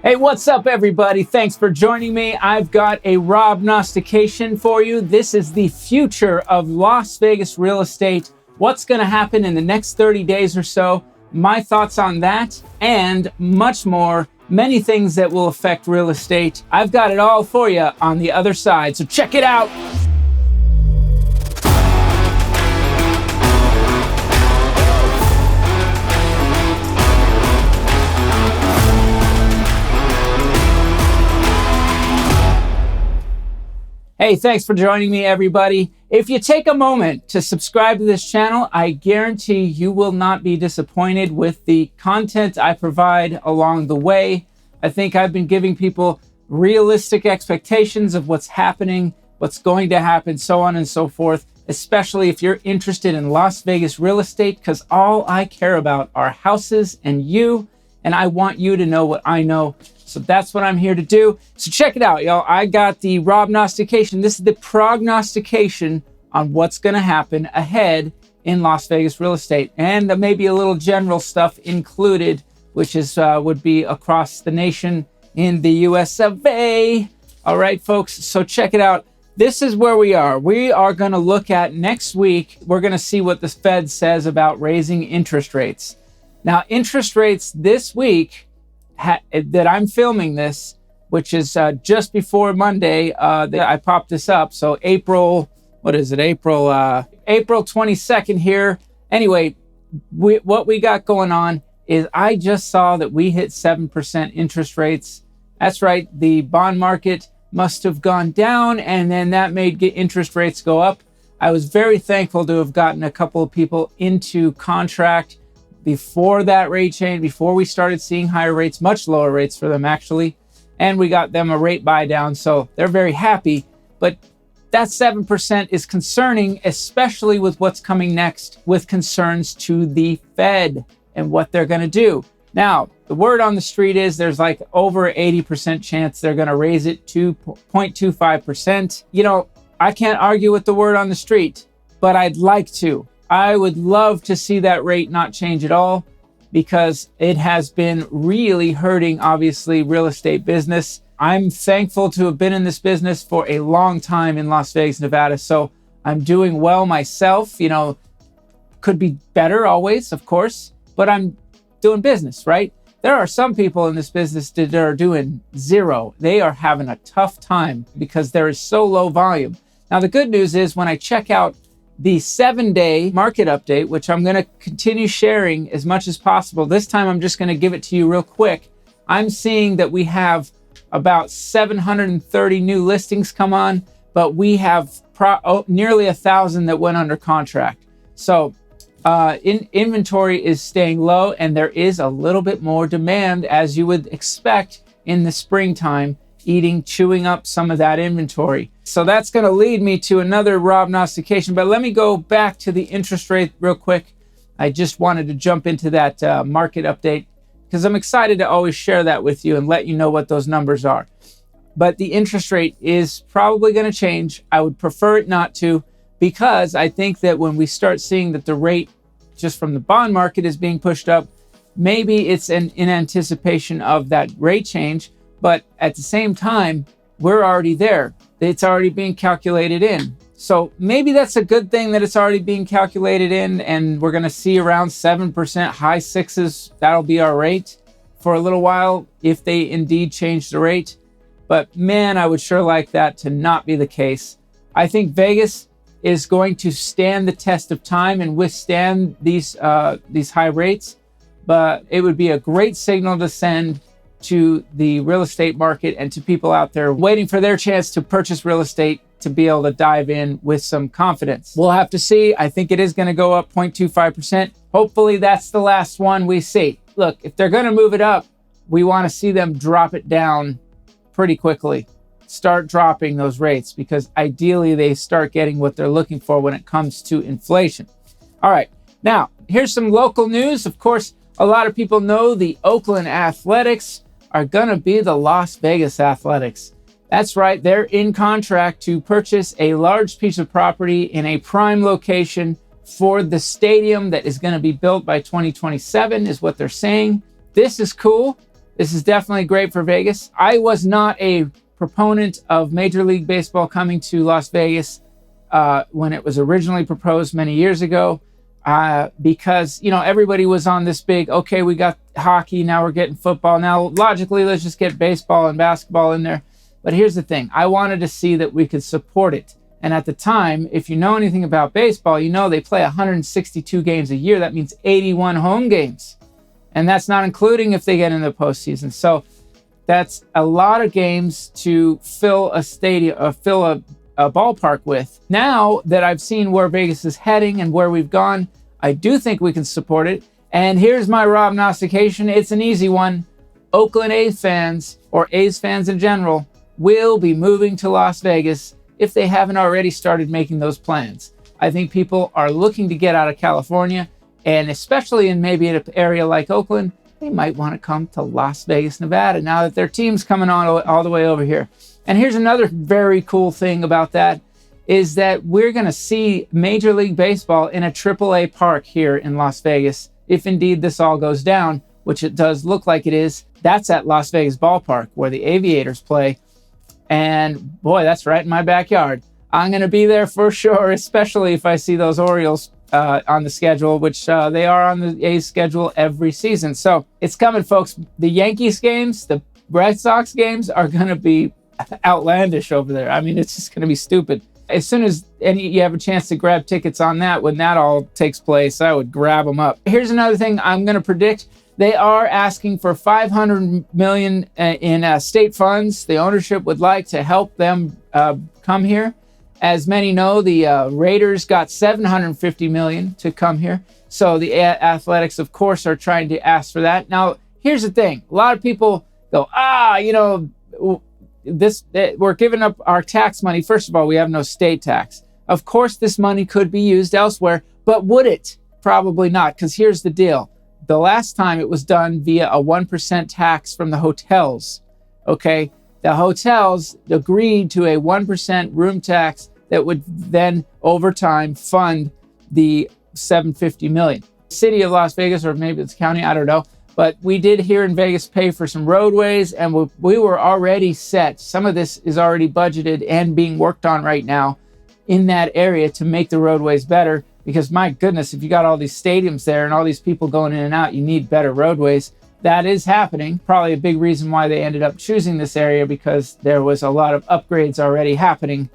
Hey, what's up, everybody? Thanks for joining me. I've got a Robnostication for you. This is the future of Las Vegas real estate. What's going to happen in the next 30 days or so? My thoughts on that and much more. Many things that will affect real estate. I've got it all for you on the other side, so check it out. Hey, thanks for joining me, everybody. If you take a moment to subscribe to this channel, I guarantee you will not be disappointed with the content I provide along the way. I think I've been giving people realistic expectations of what's happening, what's going to happen, so on and so forth, especially if you're interested in Las Vegas real estate, because all I care about are houses and you, and I want you to know what I know. So that's what I'm here to do. So check it out, y'all. I got the Robnostication. This is the prognostication on what's going to happen ahead in Las Vegas real estate. And maybe a little general stuff included, which is would be across the nation in the US of A. All right, folks. So check it out. This is where we are. We are going to look at next week. We're going to see what the Fed says about raising interest rates. Now, interest rates this week that I'm filming this, which is just before Monday, I popped this up. So April 22nd here. Anyway, what we got going on is I just saw that we hit 7% interest rates. That's right. The bond market must have gone down, and then that made interest rates go up. I was very thankful to have gotten a couple of people into contract before that rate change, before we started seeing higher rates, much lower rates for them actually, and we got them a rate buy down, so they're very happy. But that 7% is concerning, especially with what's coming next, with concerns to the Fed and what they're going to do. Now, the word on the street is there's like over 80% chance they're going to raise it to 0.25%. You know, I can't argue with the word on the street, but I'd like to. I would love to see that rate not change at all, because it has been really hurting, obviously, real estate business. I'm thankful to have been in this business for a long time in Las Vegas, Nevada. So I'm doing well myself. You know, could be better always, of course, but I'm doing business, right? There are some people in this business that are doing zero. They are having a tough time because there is so low volume. Now, the good news is when I check out the 7-day market update, which I'm going to continue sharing as much as possible. This time, I'm just going to give it to you real quick. I'm seeing that we have about 730 new listings come on, but we have nearly 1,000 that went under contract. So inventory is staying low, and there is a little bit more demand, as you would expect in the springtime, chewing up some of that inventory. So that's going to lead me to another Robnostication, but let me go back to the interest rate real quick. I just wanted to jump into that market update because I'm excited to always share that with you and let you know what those numbers are. But the interest rate is probably going to change. I would prefer it not to, because I think that when we start seeing that the rate just from the bond market is being pushed up, maybe it's in anticipation of that rate change. But at the same time, we're already there. It's already being calculated in. So maybe that's a good thing that it's already being calculated in, and we're going to see around 7%, high sixes. That'll be our rate for a little while if they indeed change the rate. But man, I would sure like that to not be the case. I think Vegas is going to stand the test of time and withstand these high rates. But it would be a great signal to send to the real estate market and to people out there waiting for their chance to purchase real estate to be able to dive in with some confidence. We'll have to see. I think it is going to go up 0.25%. Hopefully that's the last one we see. Look, if they're going to move it up, we want to see them drop it down pretty quickly. Start dropping those rates, because ideally they start getting what they're looking for when it comes to inflation. All right, now here's some local news. Of course, a lot of people know the Oakland Athletics are going to be the Las Vegas Athletics. That's right. They're in contract to purchase a large piece of property in a prime location for the stadium that is going to be built by 2027 is what they're saying. This is cool. This is definitely great for Vegas. I was not a proponent of Major League Baseball coming to Las Vegas when it was originally proposed many years ago, because, you know, everybody was on this big, okay, we got hockey, now we're getting football. Now, logically, let's just get baseball and basketball in there. But here's the thing. I wanted to see that we could support it. And at the time, if you know anything about baseball, you know they play 162 games a year. That means 81 home games. And that's not including if they get in the postseason. So that's a lot of games to fill a stadium, fill a ballpark with. Now that I've seen where Vegas is heading and where we've gone, I do think we can support it. And here's my Robnostication. It's an easy one. Oakland A's fans, or A's fans in general, will be moving to Las Vegas if they haven't already started making those plans. I think people are looking to get out of California, and especially in maybe an area like Oakland, they might want to come to Las Vegas, Nevada, now that their team's coming on all the way over here. And here's another very cool thing about that, is that we're going to see Major League Baseball in a AAA park here in Las Vegas, if indeed this all goes down, which it does look like it is. That's at Las Vegas Ballpark, where the Aviators play. And boy, that's right in my backyard. I'm going to be there for sure, especially if I see those Orioles on the schedule, which they are on the A's schedule every season. So it's coming, folks. The Yankees games, the Red Sox games are going to be outlandish over there. I mean, it's just going to be stupid. As soon as you have a chance to grab tickets on that, when that all takes place, I would grab them up. Here's another thing I'm going to predict. They are asking for $500 million in state funds. The ownership would like to help them come here. As many know, the Raiders got $750 million to come here. So the Athletics, of course, are trying to ask for that. Now, here's the thing. A lot of people go, you know, we're giving up our tax money. First of all, we have no state tax. Of course, this money could be used elsewhere, but would it? Probably not, because here's the deal. The last time it was done via a 1% tax from the hotels, okay? The hotels agreed to a 1% room tax that would then, over time, fund the $750 million. City of Las Vegas, or maybe it's county, I don't know. But we did here in Vegas pay for some roadways, and we were already set. Some of this is already budgeted and being worked on right now in that area to make the roadways better. Because my goodness, if you got all these stadiums there and all these people going in and out, you need better roadways. That is happening. Probably a big reason why they ended up choosing this area, because there was a lot of upgrades already happening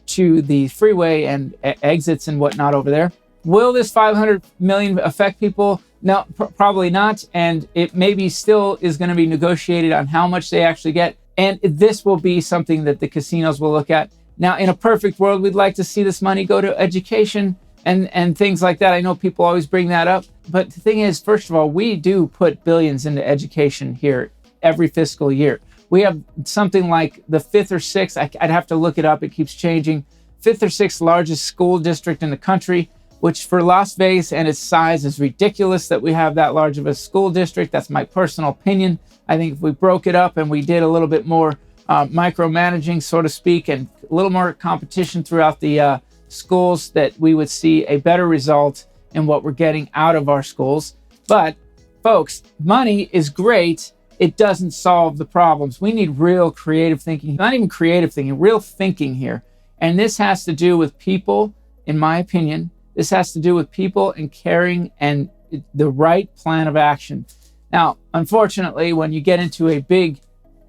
to the freeway and exits and whatnot over there. Will this $500 million affect people? No, probably not. And it maybe still is going to be negotiated on how much they actually get. And this will be something that the casinos will look at. Now, in a perfect world, we'd like to see this money go to education and things like that. I know people always bring that up. But the thing is, first of all, we do put billions into education here every fiscal year. We have something like the fifth or sixth, I'd have to look it up, it keeps changing, fifth or sixth largest school district in the country, which for Las Vegas and its size is ridiculous that we have that large of a school district. That's my personal opinion. I think if we broke it up and we did a little bit more micromanaging, so to speak, and a little more competition throughout the schools, that we would see a better result in what we're getting out of our schools. But folks, money is great. It doesn't solve the problems. We need real creative thinking, not even creative thinking, real thinking here. And this has to do with people, in my opinion. This has to do with people and caring and the right plan of action. Now, unfortunately, when you get into a big,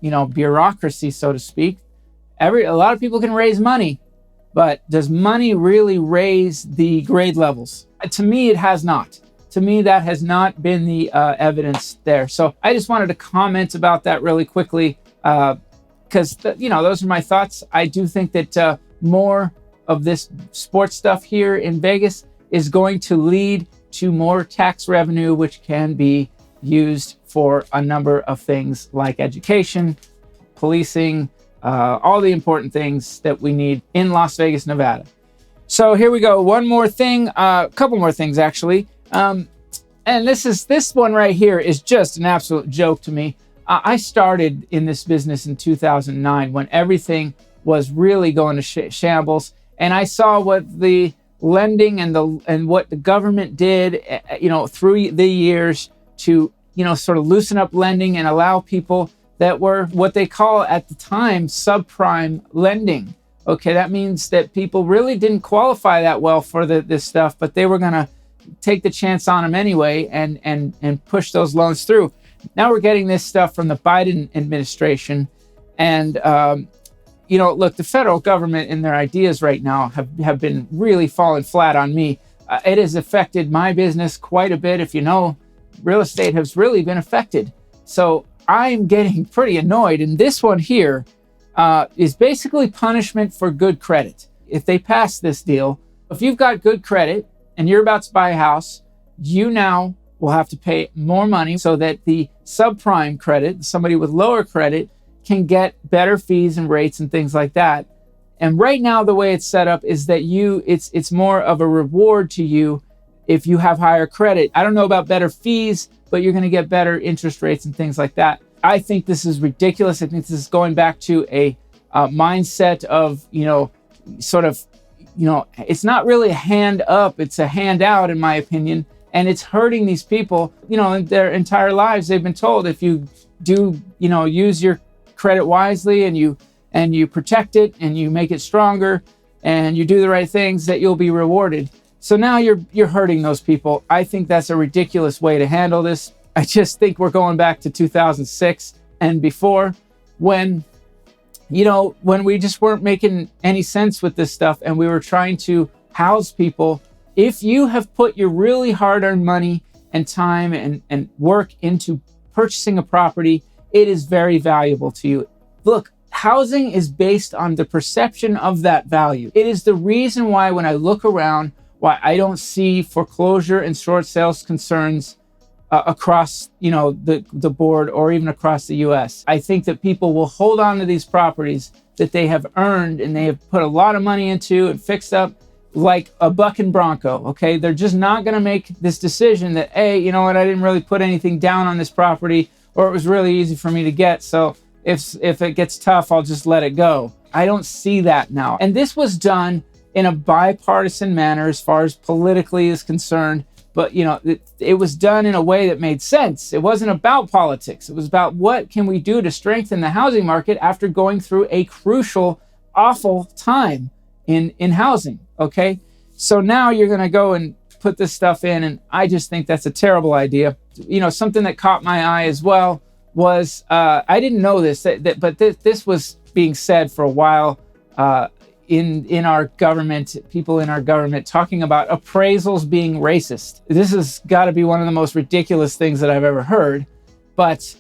bureaucracy, so to speak, a lot of people can raise money, but does money really raise the grade levels? To me, it has not. To me, that has not been the evidence there. So I just wanted to comment about that really quickly, because those are my thoughts. I do think that more of this sports stuff here in Vegas is going to lead to more tax revenue, which can be used for a number of things like education, policing, all the important things that we need in Las Vegas, Nevada. So here we go. One more thing, a couple more things actually. And this one right here is just an absolute joke to me. I started in this business in 2009 when everything was really going to shambles. And I saw what the lending and what the government did, through the years to sort of loosen up lending and allow people that were what they call at the time subprime lending. Okay, that means that people really didn't qualify that well for this stuff, but they were going to take the chance on them anyway and push those loans through. Now we're getting this stuff from the Biden administration. And, look, the federal government and their ideas right now have been really falling flat on me. It has affected my business quite a bit. If you know, real estate has really been affected. So I'm getting pretty annoyed. And this one here is basically punishment for good credit. If they pass this deal, if you've got good credit and you're about to buy a house, you now will have to pay more money so that the subprime credit, somebody with lower credit, can get better fees and rates and things like that. And right now, the way it's set up is that it's more of a reward to you if you have higher credit. I don't know about better fees, but you're going to get better interest rates and things like that. I think this is ridiculous. I think this is going back to a mindset of, it's not really a hand up, it's a handout, in my opinion. And it's hurting these people, in their entire lives. They've been told if you do, use your credit wisely and you protect it and you make it stronger and you do the right things, that you'll be rewarded. So now you're hurting those people. I think that's a ridiculous way to handle this. I just think we're going back to 2006 and before, when we just weren't making any sense with this stuff and we were trying to house people. If you have put your really hard-earned money and time and work into purchasing a property, it is very valuable to you. Look, housing is based on the perception of that value. It is the reason why when I look around, why I don't see foreclosure and short sales concerns across the board or even across the US. I think that people will hold on to these properties that they have earned and they have put a lot of money into and fixed up, like a buck and bronco. Okay, they're just not going to make this decision that, hey, you know what, I didn't really put anything down on this property, or it was really easy for me to get, so if it gets tough, I'll just let it go. I don't see that now. And this was done in a bipartisan manner as far as politically is concerned. But, it was done in a way that made sense. It wasn't about politics. It was about what can we do to strengthen the housing market after going through a crucial, awful time in housing, okay? So now you're going to go and put this stuff in, and I just think that's a terrible idea. Something that caught my eye as well was, I didn't know this, but this was being said for a while, in our government, people in our government talking about appraisals being racist. This has got to be one of the most ridiculous things that I've ever heard, but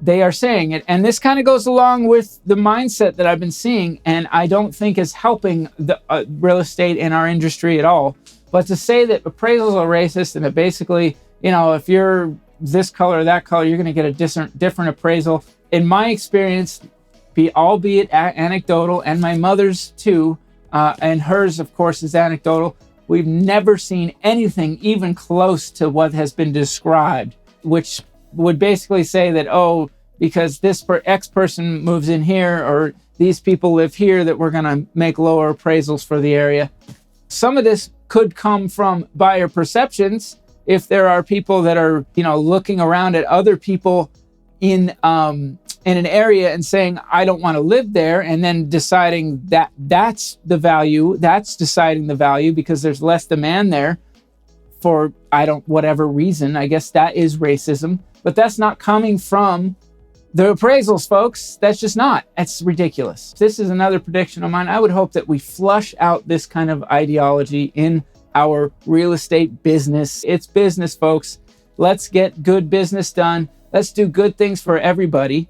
they are saying it. And this kind of goes along with the mindset that I've been seeing, and I don't think is helping the real estate in our industry at all. But to say that appraisals are racist and that basically, if you're this color or that color, you're going to get a different appraisal. In my experience, albeit anecdotal, and my mother's too, and hers, of course, is anecdotal, we've never seen anything even close to what has been described, which would basically say that, because this X person moves in here or these people live here, that we're going to make lower appraisals for the area. Some of this could come from buyer perceptions. If there are people that are, looking around at other people in an area and saying, I don't want to live there, and then deciding that that's deciding the value because there's less demand there for whatever reason. I guess that is racism, but that's not coming from the appraisals, folks. That's just not. That's ridiculous. This is another prediction of mine. I would hope that we flush out this kind of ideology in our real estate business. It's business, folks. Let's get good business done. Let's do good things for everybody.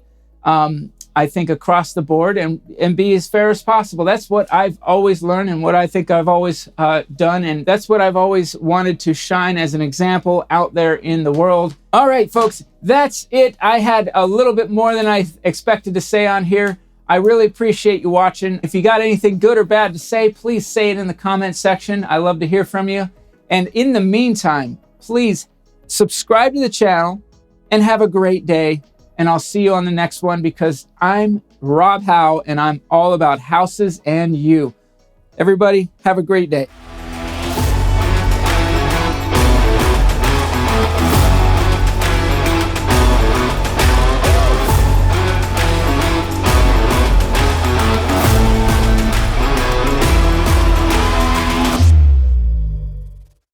I think across the board and be as fair as possible. That's what I've always learned and what I think I've always done. And that's what I've always wanted to shine as an example out there in the world. All right, folks, that's it. I had a little bit more than I expected to say on here. I really appreciate you watching. If you got anything good or bad to say, please say it in the comment section. I love to hear from you. And in the meantime, please subscribe to the channel and have a great day. And I'll see you on the next one, because I'm Rob Howe and I'm all about houses and you. Everybody, have a great day.